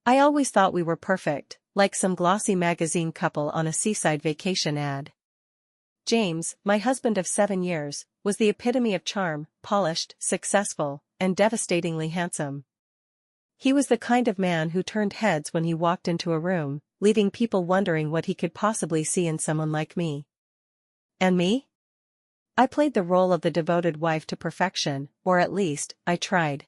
I always thought we were perfect, like some glossy magazine couple on a seaside vacation ad. James, my husband of 7 years, was the epitome of charm, polished, successful, and devastatingly handsome. He was the kind of man who turned heads when he walked into a room, leaving people wondering what he could possibly see in someone like me. And me? I played the role of the devoted wife to perfection, or at least, I tried.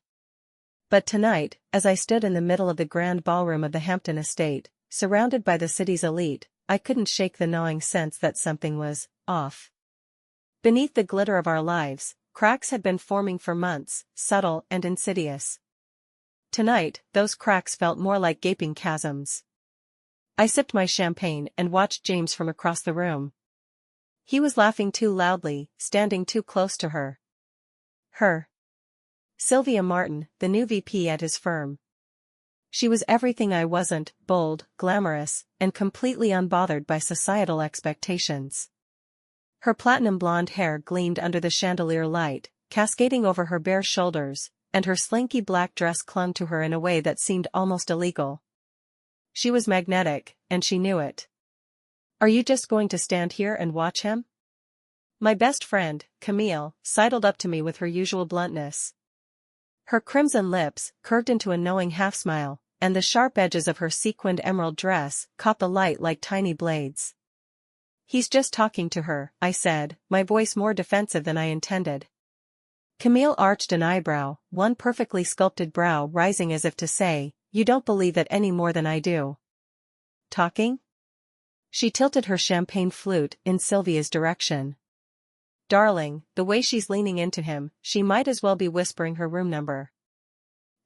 But tonight, as I stood in the middle of the grand ballroom of the Hampton estate, surrounded by the city's elite, I couldn't shake the gnawing sense that something was off. Beneath the glitter of our lives, cracks had been forming for months, subtle and insidious. Tonight, those cracks felt more like gaping chasms. I sipped my champagne and watched James from across the room. He was laughing too loudly, standing too close to her. Her. Sylvia Martin, the new VP at his firm. She was everything I wasn't, bold, glamorous, and completely unbothered by societal expectations. Her platinum blonde hair gleamed under the chandelier light, cascading over her bare shoulders, and her slinky black dress clung to her in a way that seemed almost illegal. She was magnetic, and she knew it. "Are you just going to stand here and watch him?" My best friend, Camille, sidled up to me with her usual bluntness. Her crimson lips curved into a knowing half-smile, and the sharp edges of her sequined emerald dress caught the light like tiny blades. "He's just talking to her," I said, my voice more defensive than I intended. Camille arched an eyebrow, one perfectly sculpted brow rising as if to say, "You don't believe it any more than I do." "Talking?" She tilted her champagne flute in Sylvia's direction. "Darling, the way she's leaning into him, she might as well be whispering her room number.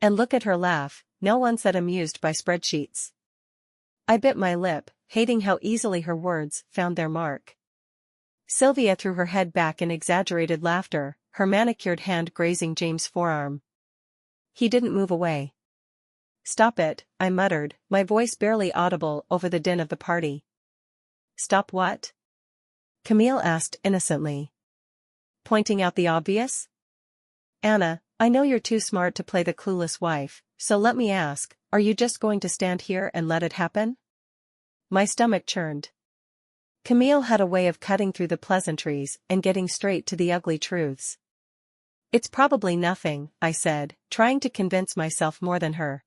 And look at her laugh, no one's that amused by spreadsheets." I bit my lip, hating how easily her words found their mark. Sylvia threw her head back in exaggerated laughter, her manicured hand grazing James' forearm. He didn't move away. "Stop it," I muttered, my voice barely audible over the din of the party. "Stop what?" Camille asked innocently. "Pointing out the obvious?" "Anna, I know you're too smart to play the clueless wife, so let me ask, are you just going to stand here and let it happen?" My stomach churned. Camille had a way of cutting through the pleasantries and getting straight to the ugly truths. "It's probably nothing," I said, trying to convince myself more than her.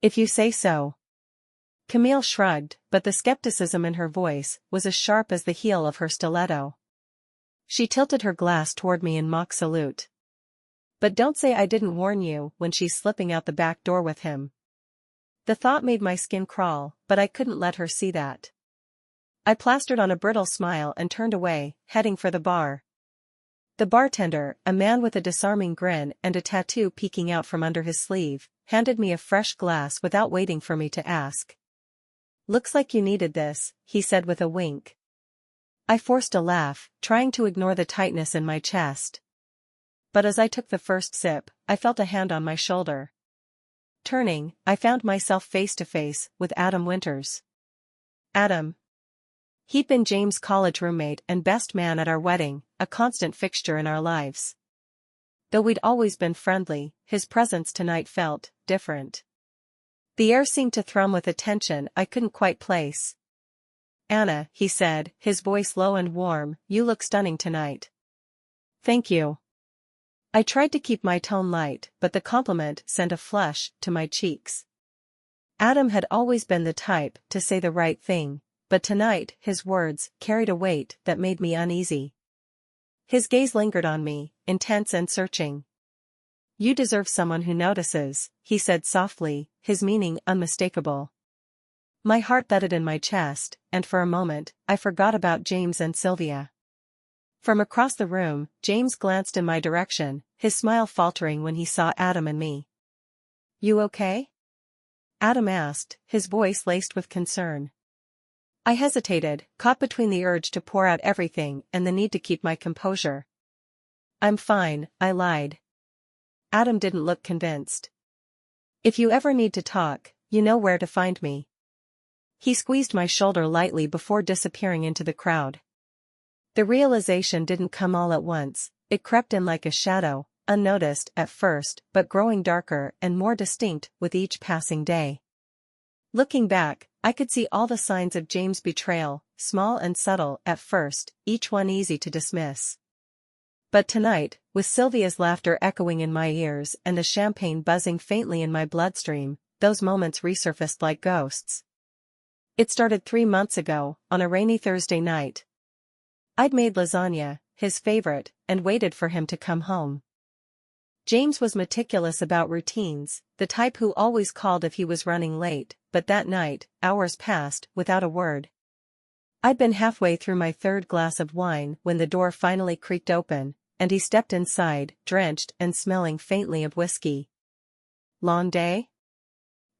"If you say so." Camille shrugged, but the skepticism in her voice was as sharp as the heel of her stiletto. She tilted her glass toward me in mock salute. "But don't say I didn't warn you," when she's slipping out the back door with him. The thought made my skin crawl, but I couldn't let her see that. I plastered on a brittle smile and turned away, heading for the bar. The bartender, a man with a disarming grin and a tattoo peeking out from under his sleeve, handed me a fresh glass without waiting for me to ask. "Looks like you needed this," he said with a wink. I forced a laugh, trying to ignore the tightness in my chest. But as I took the first sip, I felt a hand on my shoulder. Turning, I found myself face to face with Adam Winters. Adam. He'd been James' college roommate and best man at our wedding, a constant fixture in our lives. Though we'd always been friendly, his presence tonight felt different. The air seemed to thrum with a tension I couldn't quite place. "Anna," he said, his voice low and warm, "you look stunning tonight." "Thank you." I tried to keep my tone light, but the compliment sent a flush to my cheeks. Adam had always been the type to say the right thing, but tonight his words carried a weight that made me uneasy. His gaze lingered on me, intense and searching. "You deserve someone who notices," he said softly, his meaning unmistakable. My heart thudded in my chest, and for a moment, I forgot about James and Sylvia. From across the room, James glanced in my direction, his smile faltering when he saw Adam and me. "You okay?" Adam asked, his voice laced with concern. I hesitated, caught between the urge to pour out everything and the need to keep my composure. "I'm fine," I lied. Adam didn't look convinced. "If you ever need to talk, you know where to find me." He squeezed my shoulder lightly before disappearing into the crowd. The realization didn't come all at once, it crept in like a shadow, unnoticed at first but growing darker and more distinct with each passing day. Looking back, I could see all the signs of James' betrayal, small and subtle at first, each one easy to dismiss. But tonight, with Sylvia's laughter echoing in my ears and the champagne buzzing faintly in my bloodstream, those moments resurfaced like ghosts. It started 3 months ago, on a rainy Thursday night. I'd made lasagna, his favorite, and waited for him to come home. James was meticulous about routines, the type who always called if he was running late, but that night, hours passed, without a word. I'd been halfway through my 3rd glass of wine when the door finally creaked open, and he stepped inside, drenched and smelling faintly of whiskey. "Long day?"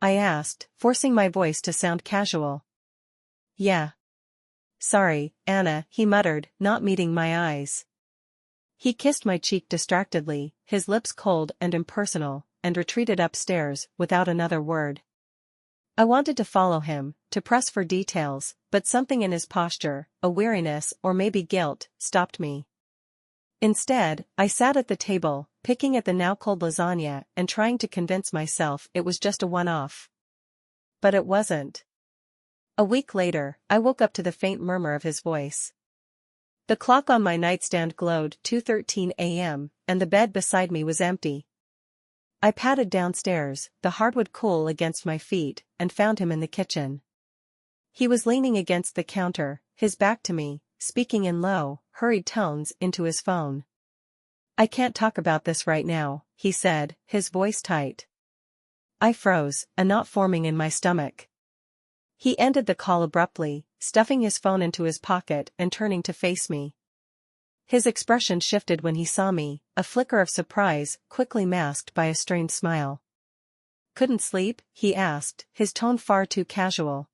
I asked, forcing my voice to sound casual. "Yeah. Sorry, Anna," he muttered, not meeting my eyes. He kissed my cheek distractedly, his lips cold and impersonal, and retreated upstairs, without another word. I wanted to follow him, to press for details, but something in his posture, a weariness or maybe guilt, stopped me. Instead, I sat at the table, picking at the now-cold lasagna and trying to convince myself it was just a one-off. But it wasn't. A week later, I woke up to the faint murmur of his voice. The clock on my nightstand glowed 2:13 a.m., and the bed beside me was empty. I padded downstairs, the hardwood cool against my feet, and found him in the kitchen. He was leaning against the counter, his back to me, speaking in low, hurried tones into his phone. "I can't talk about this right now," he said, his voice tight. I froze, a knot forming in my stomach. He ended the call abruptly, stuffing his phone into his pocket and turning to face me. His expression shifted when he saw me, a flicker of surprise, quickly masked by a strained smile. "Couldn't sleep?" he asked, his tone far too casual.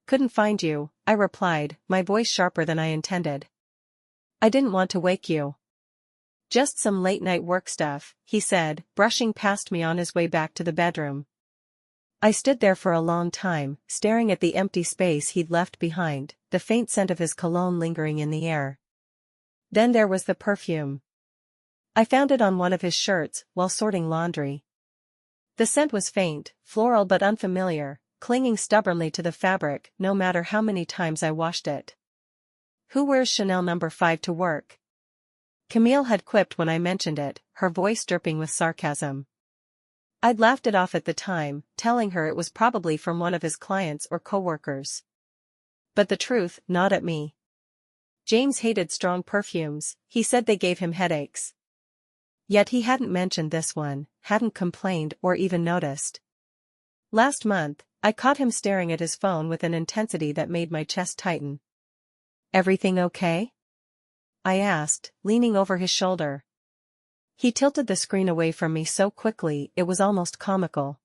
"Couldn't find you," I replied, my voice sharper than I intended. "I didn't want to wake you." "Just some late-night work stuff," he said, brushing past me on his way back to the bedroom. I stood there for a long time, staring at the empty space he'd left behind, the faint scent of his cologne lingering in the air. Then there was the perfume. I found it on one of his shirts while sorting laundry. The scent was faint, floral but unfamiliar, clinging stubbornly to the fabric no matter how many times I washed it. "Who wears Chanel No. 5 to work?" Camille had quipped when I mentioned it, her voice dripping with sarcasm. I'd laughed it off at the time, telling her it was probably from one of his clients or coworkers. But the truth gnawed at me. James hated strong perfumes, he said they gave him headaches. Yet he hadn't mentioned this one, hadn't complained or even noticed. Last month, I caught him staring at his phone with an intensity that made my chest tighten. "Everything okay?" I asked, leaning over his shoulder. He tilted the screen away from me so quickly it was almost comical.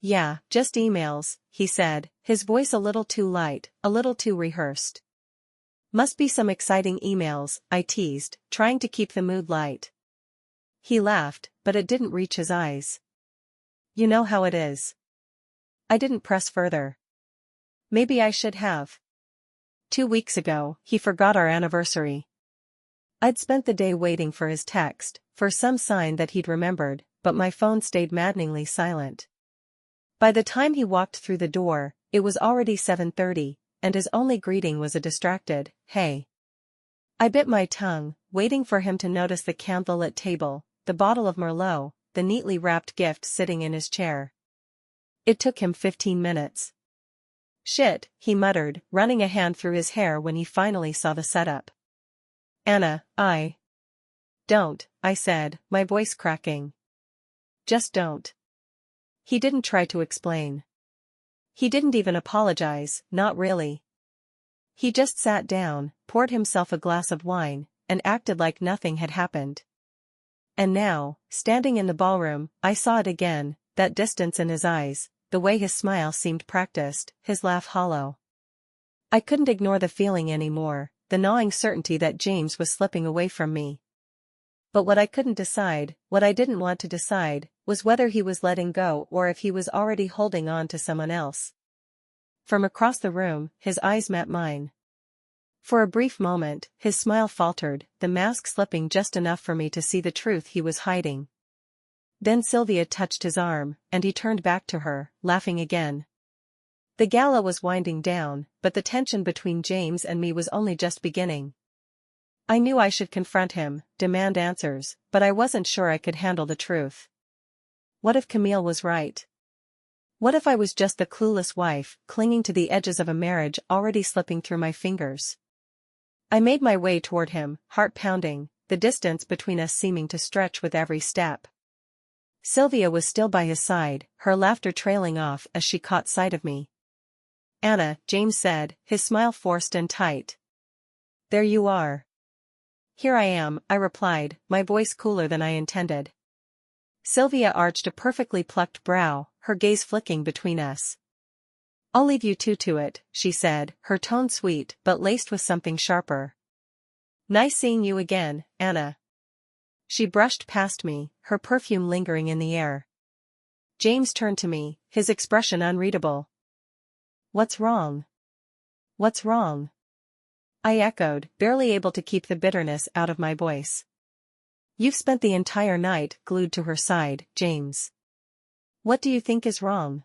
"Yeah, just emails," he said, his voice a little too light, a little too rehearsed. "Must be some exciting emails," I teased, trying to keep the mood light. He laughed, but it didn't reach his eyes. "You know how it is." I didn't press further. Maybe I should have. 2 weeks ago, he forgot our anniversary. I'd spent the day waiting for his text, for some sign that he'd remembered, but my phone stayed maddeningly silent. By the time he walked through the door, it was already 7:30, and his only greeting was a distracted, "Hey." I bit my tongue, waiting for him to notice the candlelit table, the bottle of Merlot, the neatly wrapped gift sitting in his chair. It took him 15 minutes. "Shit," he muttered, running a hand through his hair when he finally saw the setup. "Anna, Don't," I said, my voice cracking. "Just don't." He didn't try to explain. He didn't even apologize, not really. He just sat down, poured himself a glass of wine, and acted like nothing had happened. And now, standing in the ballroom, I saw it again, that distance in his eyes, the way his smile seemed practiced, his laugh hollow. I couldn't ignore the feeling anymore, the gnawing certainty that James was slipping away from me. But what I couldn't decide, what I didn't want to decide, was whether he was letting go or if he was already holding on to someone else. From across the room, his eyes met mine. For a brief moment, his smile faltered, the mask slipping just enough for me to see the truth he was hiding. Then Sylvia touched his arm, and he turned back to her, laughing again. The gala was winding down, but the tension between James and me was only just beginning. I knew I should confront him, demand answers, but I wasn't sure I could handle the truth. What if Camille was right? What if I was just the clueless wife, clinging to the edges of a marriage already slipping through my fingers? I made my way toward him, heart pounding, the distance between us seeming to stretch with every step. Sylvia was still by his side, her laughter trailing off as she caught sight of me. "Anna," James said, his smile forced and tight. "There you are." "Here I am," I replied, my voice cooler than I intended. Sylvia arched a perfectly plucked brow, her gaze flicking between us. "I'll leave you two to it," she said, her tone sweet but laced with something sharper. "Nice seeing you again, Anna." She brushed past me, her perfume lingering in the air. James turned to me, his expression unreadable. "What's wrong? What's wrong?" I echoed, barely able to keep the bitterness out of my voice. "You've spent the entire night glued to her side, James. What do you think is wrong?"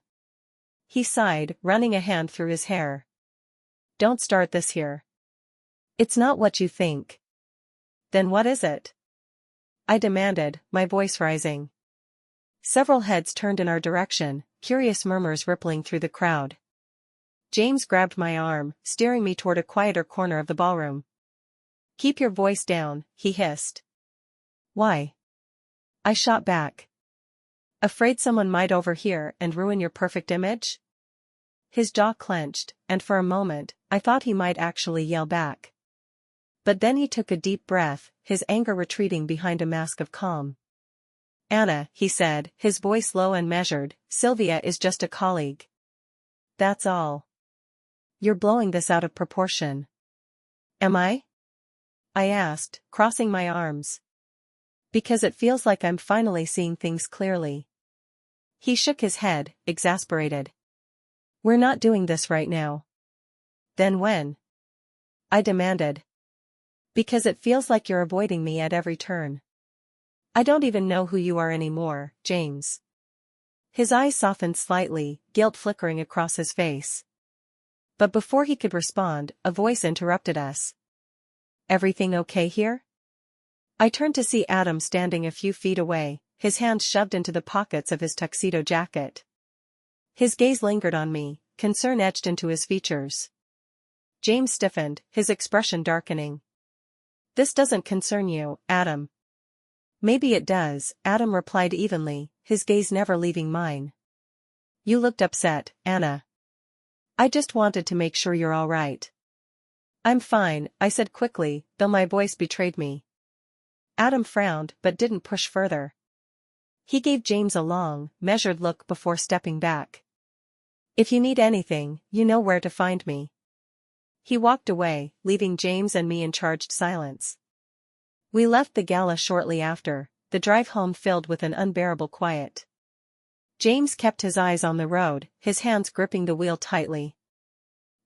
He sighed, running a hand through his hair. "Don't start this here. It's not what you think." "Then what is it?" I demanded, my voice rising. Several heads turned in our direction, curious murmurs rippling through the crowd. James grabbed my arm, steering me toward a quieter corner of the ballroom. "Keep your voice down," he hissed. "Why?" I shot back. "Afraid someone might overhear and ruin your perfect image?" His jaw clenched, and for a moment, I thought he might actually yell back. But then he took a deep breath, his anger retreating behind a mask of calm. "Anna," he said, his voice low and measured, "Sylvia is just a colleague. That's all. You're blowing this out of proportion." "Am I?" I asked, crossing my arms. "Because it feels like I'm finally seeing things clearly." He shook his head, exasperated. "We're not doing this right now." "Then when?" I demanded. "Because it feels like you're avoiding me at every turn. I don't even know who you are anymore, James." His eyes softened slightly, guilt flickering across his face. But before he could respond, a voice interrupted us. "Everything okay here?" I turned to see Adam standing a few feet away, his hands shoved into the pockets of his tuxedo jacket. His gaze lingered on me, concern etched into his features. James stiffened, his expression darkening. "This doesn't concern you, Adam." "Maybe it does," Adam replied evenly, his gaze never leaving mine. "You looked upset, Anna. I just wanted to make sure you're all right." "I'm fine," I said quickly, though my voice betrayed me. Adam frowned but didn't push further. He gave James a long, measured look before stepping back. "If you need anything, you know where to find me." He walked away, leaving James and me in charged silence. We left the gala shortly after, the drive home filled with an unbearable quiet. James kept his eyes on the road, his hands gripping the wheel tightly.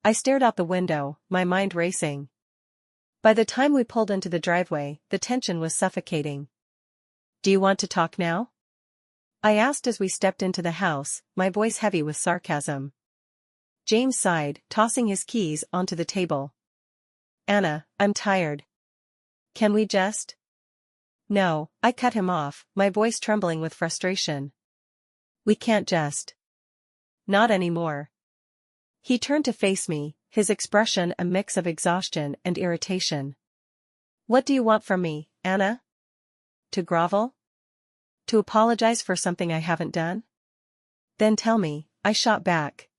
I stared out the window, my mind racing. By the time we pulled into the driveway, the tension was suffocating. "Do you want to talk now?" I asked as we stepped into the house, my voice heavy with sarcasm. James sighed, tossing his keys onto the table. "Anna, I'm tired. Can we just?" "No," I cut him off, my voice trembling with frustration. "We can't just. Not anymore." He turned to face me, his expression a mix of exhaustion and irritation. "What do you want from me, Anna? To grovel? To apologize for something I haven't done?" "Then tell me," I shot back.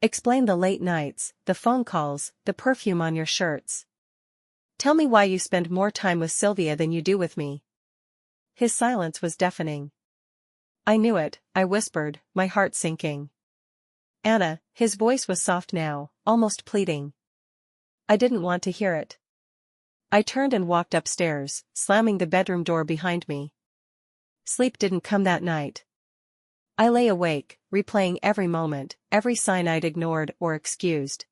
"Explain the late nights, the phone calls, the perfume on your shirts. Tell me why you spend more time with Sylvia than you do with me." His silence was deafening. "I knew it," I whispered, my heart sinking. "Anna," his voice was soft now, almost pleading. "I didn't want to hear it." I turned and walked upstairs, slamming the bedroom door behind me. Sleep didn't come that night. I lay awake, replaying every moment, every sign I'd ignored or excused.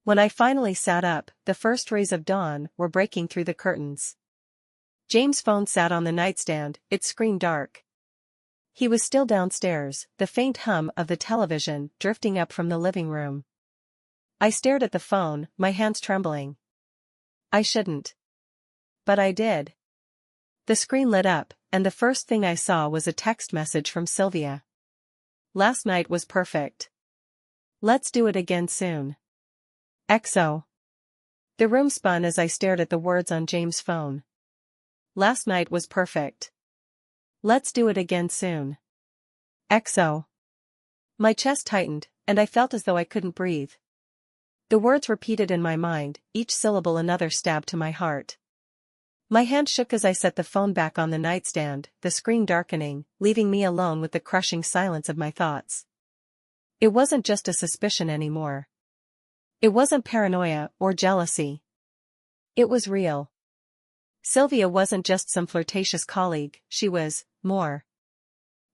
When I finally sat up, the first rays of dawn were breaking through the curtains. James' phone sat on the nightstand, its screen dark. He was still downstairs, the faint hum of the television drifting up from the living room. I stared at the phone, my hands trembling. I shouldn't. But I did. The screen lit up, and the first thing I saw was a text message from Sylvia. Last night was perfect. Let's do it again soon. XO. The room spun as I stared at the words on James' phone. Last night was perfect. Let's do it again soon. XO. My chest tightened, and I felt as though I couldn't breathe. The words repeated in my mind, each syllable another stab to my heart. My hand shook as I set the phone back on the nightstand, the screen darkening, leaving me alone with the crushing silence of my thoughts. It wasn't just a suspicion anymore. It wasn't paranoia or jealousy. It was real. Sylvia wasn't just some flirtatious colleague, she was more.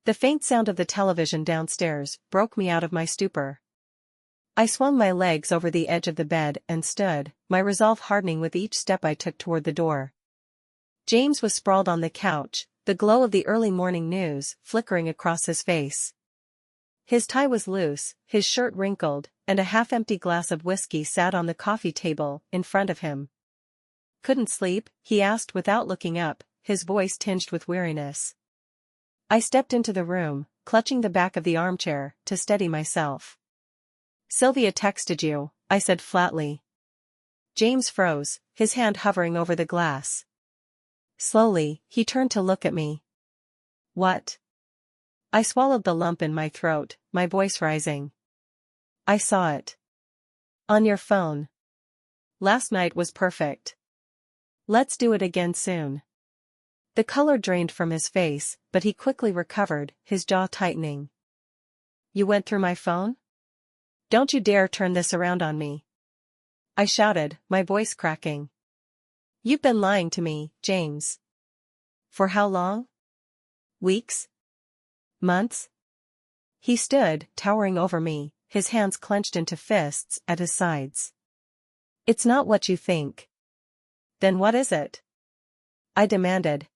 The faint sound of the television downstairs broke me out of my stupor. I swung my legs over the edge of the bed and stood, my resolve hardening with each step I took toward the door. James was sprawled on the couch, the glow of the early morning news flickering across his face. His tie was loose, his shirt wrinkled, and a half-empty glass of whiskey sat on the coffee table in front of him. Couldn't sleep? He asked without looking up, his voice tinged with weariness. I stepped into the room, clutching the back of the armchair to steady myself. Sylvia texted you, I said flatly. James froze, his hand hovering over the glass. Slowly, he turned to look at me. What? I swallowed the lump in my throat, my voice rising. I saw it. On your phone. Last night was perfect. Let's do it again soon. The color drained from his face, but he quickly recovered, his jaw tightening. You went through my phone? Don't you dare turn this around on me. I shouted, my voice cracking. You've been lying to me, James. For how long? Weeks? Months? He stood, towering over me, his hands clenched into fists at his sides. It's not what you think. Then what is it? I demanded.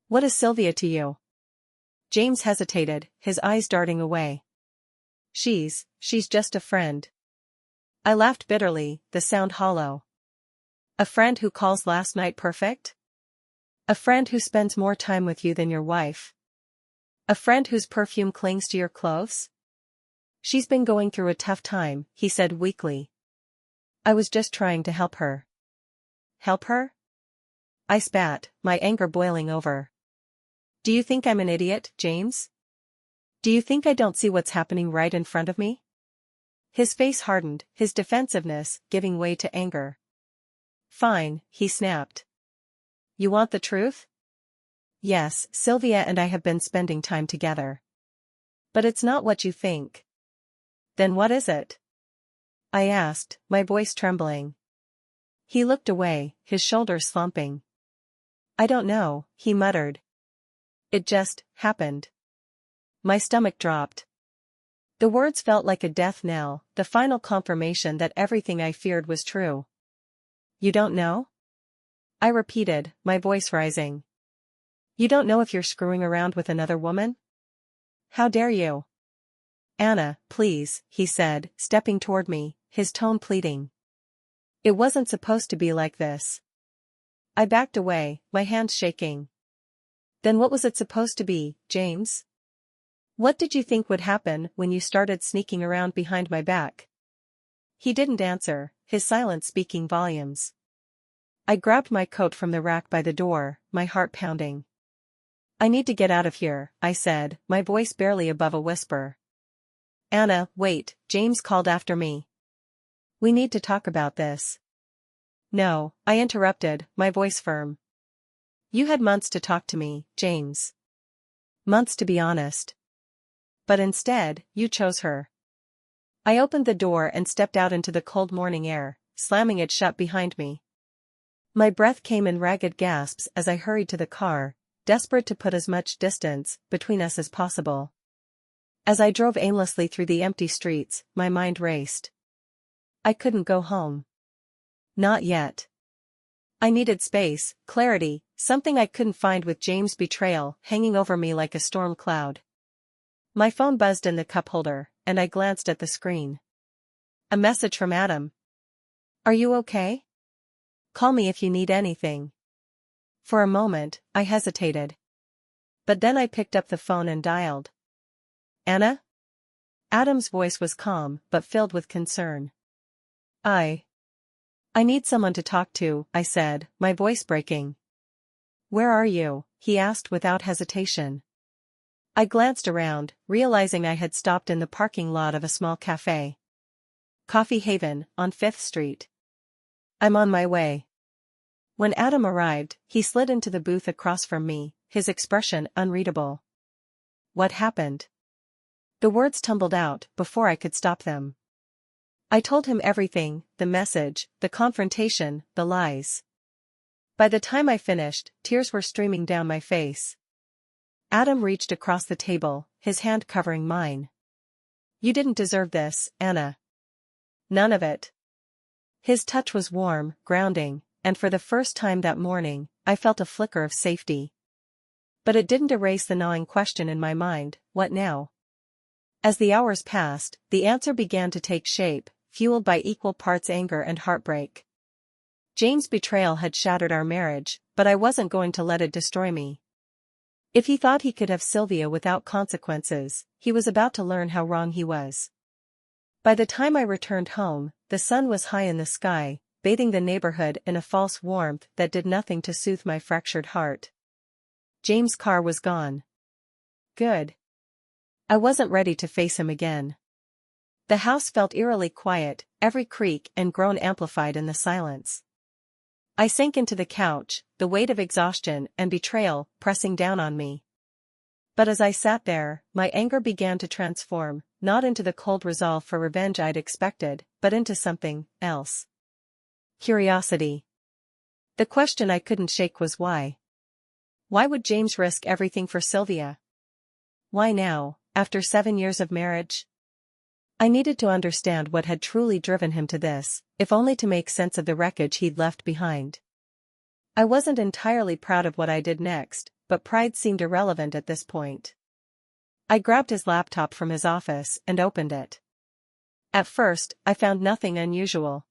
What is Sylvia to you? James hesitated, his eyes darting away. She's just a friend. I laughed bitterly, the sound hollow. A friend who calls last night perfect? A friend who spends more time with you than your wife? A friend whose perfume clings to your clothes? She's been going through a tough time, he said weakly. I was just trying to help her. Help her? I spat, my anger boiling over. Do you think I'm an idiot, James? Do you think I don't see what's happening right in front of me? His face hardened, his defensiveness giving way to anger. Fine, he snapped. You want the truth? Yes, Sylvia and I have been spending time together. But it's not what you think. Then what is it? I asked, my voice trembling. He looked away, his shoulders slumping. I don't know, he muttered. It just happened. My stomach dropped. The words felt like a death knell, the final confirmation that everything I feared was true. You don't know? I repeated, my voice rising. You don't know if you're screwing around with another woman? How dare you? Anna, please, he said, stepping toward me, his tone pleading. It wasn't supposed to be like this. I backed away, my hands shaking. Then what was it supposed to be, James? What did you think would happen when you started sneaking around behind my back? He didn't answer, his silence speaking volumes. I grabbed my coat from the rack by the door, my heart pounding. I need to get out of here, I said, my voice barely above a whisper. Anna, wait, James called after me. We need to talk about this. No, I interrupted, my voice firm. You had months to talk to me, James. Months to be honest. But instead, you chose her. I opened the door and stepped out into the cold morning air, slamming it shut behind me. My breath came in ragged gasps as I hurried to the car, desperate to put as much distance between us as possible. As I drove aimlessly through the empty streets, my mind raced. I couldn't go home. Not yet. I needed space, clarity, something I couldn't find with James' betrayal hanging over me like a storm cloud. My phone buzzed in the cup holder, and I glanced at the screen. A message from Adam. Are you okay? Call me if you need anything. For a moment, I hesitated. But then I picked up the phone and dialed. Anna? Adam's voice was calm, but filled with concern. I need someone to talk to, I said, my voice breaking. Where are you? He asked without hesitation. I glanced around, realizing I had stopped in the parking lot of a small cafe. Coffee Haven, on 5th Street. I'm on my way. When Adam arrived, he slid into the booth across from me, his expression unreadable. What happened? The words tumbled out before I could stop them. I told him everything, the message, the confrontation, the lies. By the time I finished, tears were streaming down my face. Adam reached across the table, his hand covering mine. You didn't deserve this, Anna. None of it. His touch was warm, grounding, and for the first time that morning, I felt a flicker of safety. But it didn't erase the gnawing question in my mind, what now? As the hours passed, the answer began to take shape, fueled by equal parts anger and heartbreak. James' betrayal had shattered our marriage, but I wasn't going to let it destroy me. If he thought he could have Sylvia without consequences, he was about to learn how wrong he was. By the time I returned home, the sun was high in the sky, bathing the neighborhood in a false warmth that did nothing to soothe my fractured heart. James' car was gone. Good. I wasn't ready to face him again. The house felt eerily quiet, every creak and groan amplified in the silence. I sank into the couch, the weight of exhaustion and betrayal pressing down on me. But as I sat there, my anger began to transform, not into the cold resolve for revenge I'd expected, but into something else. Curiosity. The question I couldn't shake was why. Why would James risk everything for Sylvia? Why now, after 7 years of marriage? I needed to understand what had truly driven him to this, if only to make sense of the wreckage he'd left behind. I wasn't entirely proud of what I did next, but pride seemed irrelevant at this point. I grabbed his laptop from his office and opened it. At first, I found nothing unusual.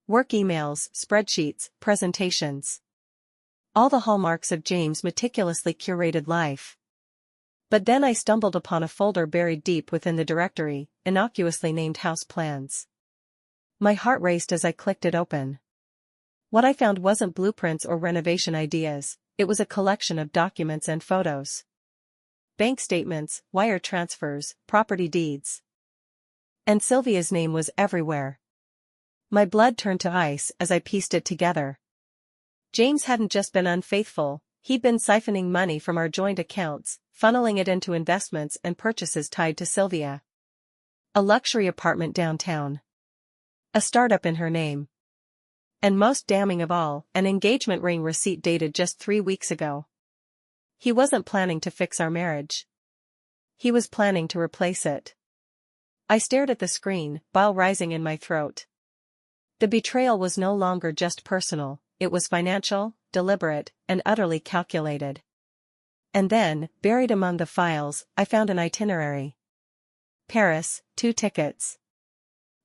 Work emails, spreadsheets, presentations. All the hallmarks of James' meticulously curated life. But then I stumbled upon a folder buried deep within the directory, innocuously named House Plans. My heart raced as I clicked it open. What I found wasn't blueprints or renovation ideas, it was a collection of documents and photos. Bank statements, wire transfers, property deeds. And Sylvia's name was everywhere. My blood turned to ice as I pieced it together. James hadn't just been unfaithful, he'd been siphoning money from our joint accounts, funneling it into investments and purchases tied to Sylvia. A luxury apartment downtown. A startup in her name. And most damning of all, an engagement ring receipt dated just 3 weeks ago. He wasn't planning to fix our marriage. He was planning to replace it. I stared at the screen, bile rising in my throat. The betrayal was no longer just personal, it was financial, deliberate, and utterly calculated. And then, buried among the files, I found an itinerary. Paris, 2 tickets.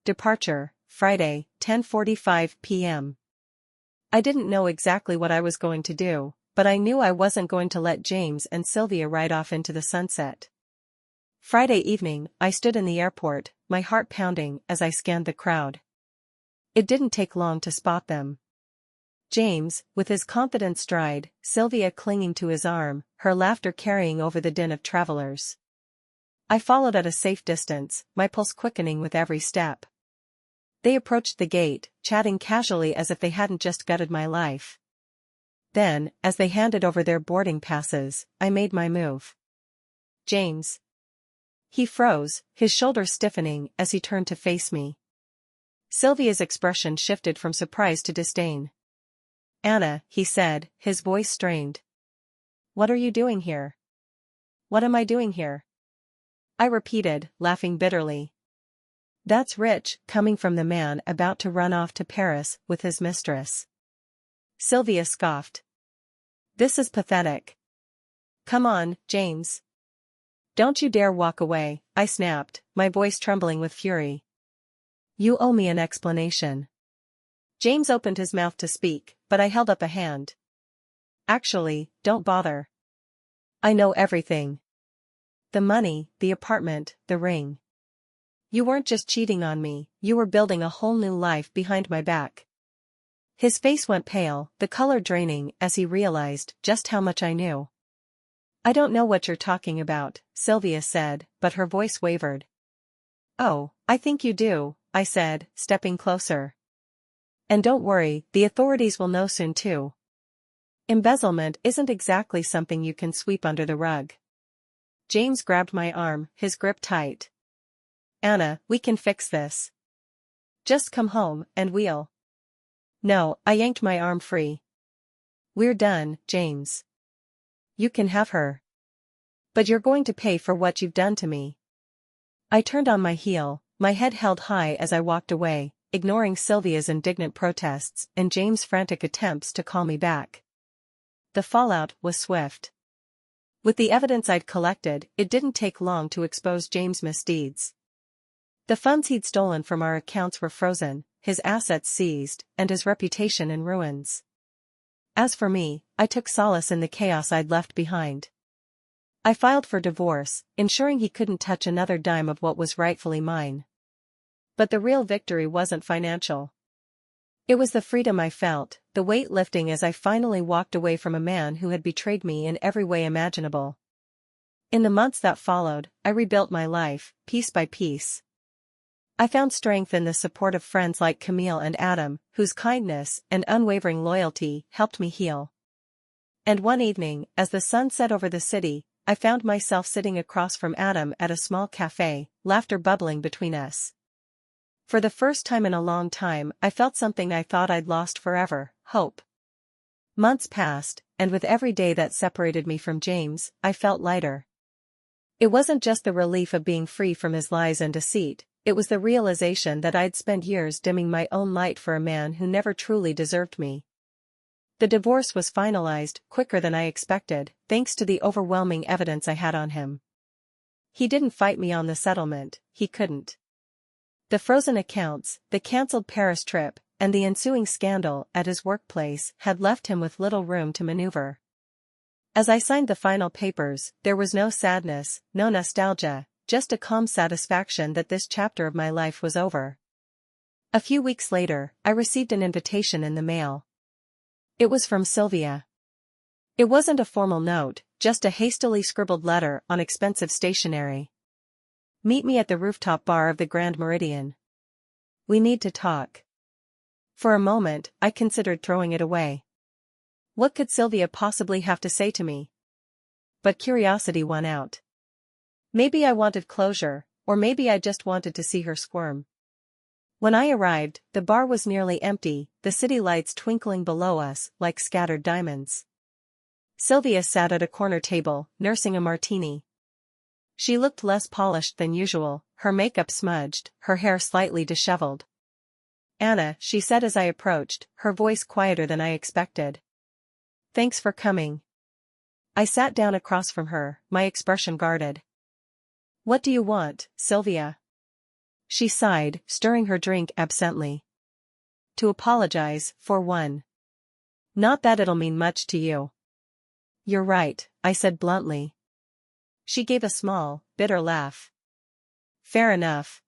Departure, Friday, 10:45 p.m. I didn't know exactly what I was going to do, but I knew I wasn't going to let James and Sylvia ride off into the sunset. Friday evening, I stood in the airport, my heart pounding as I scanned the crowd. It didn't take long to spot them. James, with his confident stride, Sylvia clinging to his arm, her laughter carrying over the din of travelers. I followed at a safe distance, my pulse quickening with every step. They approached the gate, chatting casually as if they hadn't just gutted my life. Then, as they handed over their boarding passes, I made my move. James. He froze, his shoulders stiffening as he turned to face me. Sylvia's expression shifted from surprise to disdain. Anna, he said, his voice strained. What are you doing here? What am I doing here? I repeated, laughing bitterly. That's rich, coming from the man about to run off to Paris with his mistress. Sylvia scoffed. This is pathetic. Come on, James. Don't you dare walk away, I snapped, my voice trembling with fury. You owe me an explanation. James opened his mouth to speak, but I held up a hand. Actually, don't bother. I know everything. The money, the apartment, the ring. You weren't just cheating on me, you were building a whole new life behind my back. His face went pale, the color draining as he realized just how much I knew. I don't know what you're talking about, Sylvia said, but her voice wavered. Oh, I think you do, I said, stepping closer. And don't worry, the authorities will know soon too. Embezzlement isn't exactly something you can sweep under the rug. James grabbed my arm, his grip tight. Anna, we can fix this. Just come home, and we'll. No, I yanked my arm free. We're done, James. You can have her. But you're going to pay for what you've done to me. I turned on my heel, my head held high as I walked away, ignoring Sylvia's indignant protests and James' frantic attempts to call me back. The fallout was swift. With the evidence I'd collected, it didn't take long to expose James' misdeeds. The funds he'd stolen from our accounts were frozen, his assets seized, and his reputation in ruins. As for me, I took solace in the chaos I'd left behind. I filed for divorce, ensuring he couldn't touch another dime of what was rightfully mine. But the real victory wasn't financial. It was the freedom I felt, the weight lifting as I finally walked away from a man who had betrayed me in every way imaginable. In the months that followed, I rebuilt my life, piece by piece. I found strength in the support of friends like Camille and Adam, whose kindness and unwavering loyalty helped me heal. And one evening, as the sun set over the city, I found myself sitting across from Adam at a small cafe, laughter bubbling between us. For the first time in a long time, I felt something I thought I'd lost forever, hope. Months passed, and with every day that separated me from James, I felt lighter. It wasn't just the relief of being free from his lies and deceit. It was the realization that I'd spent years dimming my own light for a man who never truly deserved me. The divorce was finalized quicker than I expected, thanks to the overwhelming evidence I had on him. He didn't fight me on the settlement, he couldn't. The frozen accounts, the cancelled Paris trip, and the ensuing scandal at his workplace had left him with little room to maneuver. As I signed the final papers, there was no sadness, no nostalgia. Just a calm satisfaction that this chapter of my life was over. A few weeks later, I received an invitation in the mail. It was from Sylvia. It wasn't a formal note, just a hastily scribbled letter on expensive stationery. Meet me at the rooftop bar of the Grand Meridian. We need to talk. For a moment, I considered throwing it away. What could Sylvia possibly have to say to me? But curiosity won out. Maybe I wanted closure, or maybe I just wanted to see her squirm. When I arrived, the bar was nearly empty, the city lights twinkling below us like scattered diamonds. Sylvia sat at a corner table, nursing a martini. She looked less polished than usual, her makeup smudged, her hair slightly disheveled. Anna, she said as I approached, her voice quieter than I expected. Thanks for coming. I sat down across from her, my expression guarded. What do you want, Sylvia? She sighed, stirring her drink absently. To apologize, for one. Not that it'll mean much to you. You're right, I said bluntly. She gave a small, bitter laugh. Fair enough.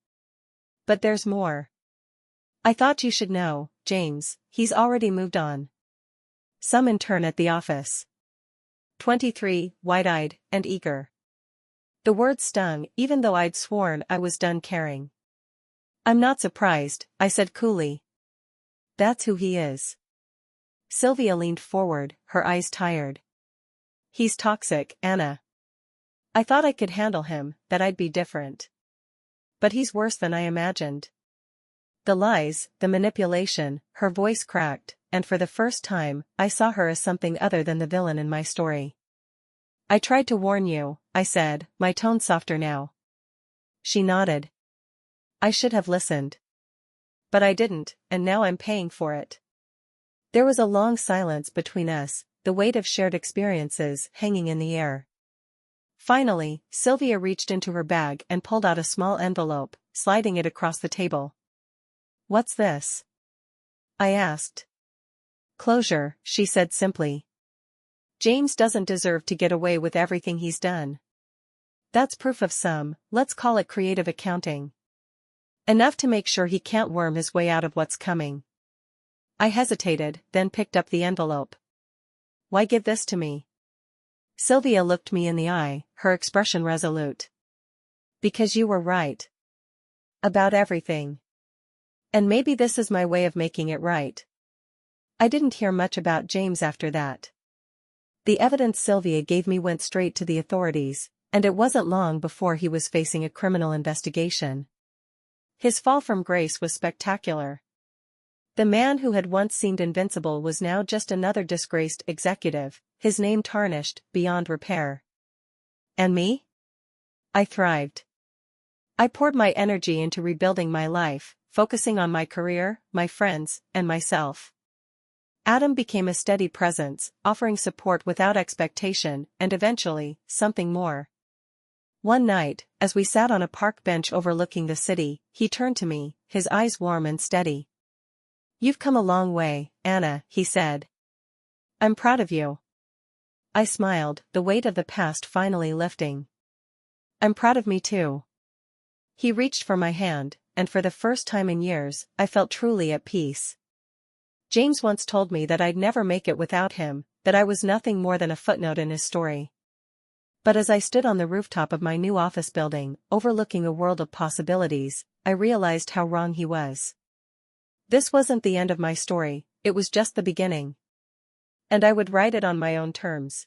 But there's more. I thought you should know, James, he's already moved on. Some intern at the office. 23, wide-eyed, and eager. The word stung, even though I'd sworn I was done caring. I'm not surprised, I said coolly. That's who he is. Sylvia leaned forward, her eyes tired. He's toxic, Anna. I thought I could handle him, that I'd be different. But he's worse than I imagined. The lies, the manipulation, her voice cracked, and for the first time, I saw her as something other than the villain in my story. I tried to warn you, I said, my tone softer now. She nodded. I should have listened. But I didn't, and now I'm paying for it. There was a long silence between us, the weight of shared experiences hanging in the air. Finally, Sylvia reached into her bag and pulled out a small envelope, sliding it across the table. "What's this?" I asked. "Closure," she said simply. "James doesn't deserve to get away with everything he's done. That's proof of some, let's call it creative accounting. Enough to make sure he can't worm his way out of what's coming." I hesitated, then picked up the envelope. "Why give this to me?" Sylvia looked me in the eye, her expression resolute. "Because you were right. About everything. And maybe this is my way of making it right." I didn't hear much about James after that. The evidence Sylvia gave me went straight to the authorities, and it wasn't long before he was facing a criminal investigation. His fall from grace was spectacular. The man who had once seemed invincible was now just another disgraced executive, his name tarnished beyond repair. And me? I thrived. I poured my energy into rebuilding my life, focusing on my career, my friends, and myself. Adam became a steady presence, offering support without expectation, and eventually, something more. One night, as we sat on a park bench overlooking the city, he turned to me, his eyes warm and steady. "You've come a long way, Anna," he said. "I'm proud of you." I smiled, the weight of the past finally lifting. "I'm proud of me too." He reached for my hand, and for the first time in years, I felt truly at peace. James once told me that I'd never make it without him, that I was nothing more than a footnote in his story. But as I stood on the rooftop of my new office building, overlooking a world of possibilities, I realized how wrong he was. This wasn't the end of my story, it was just the beginning. And I would write it on my own terms.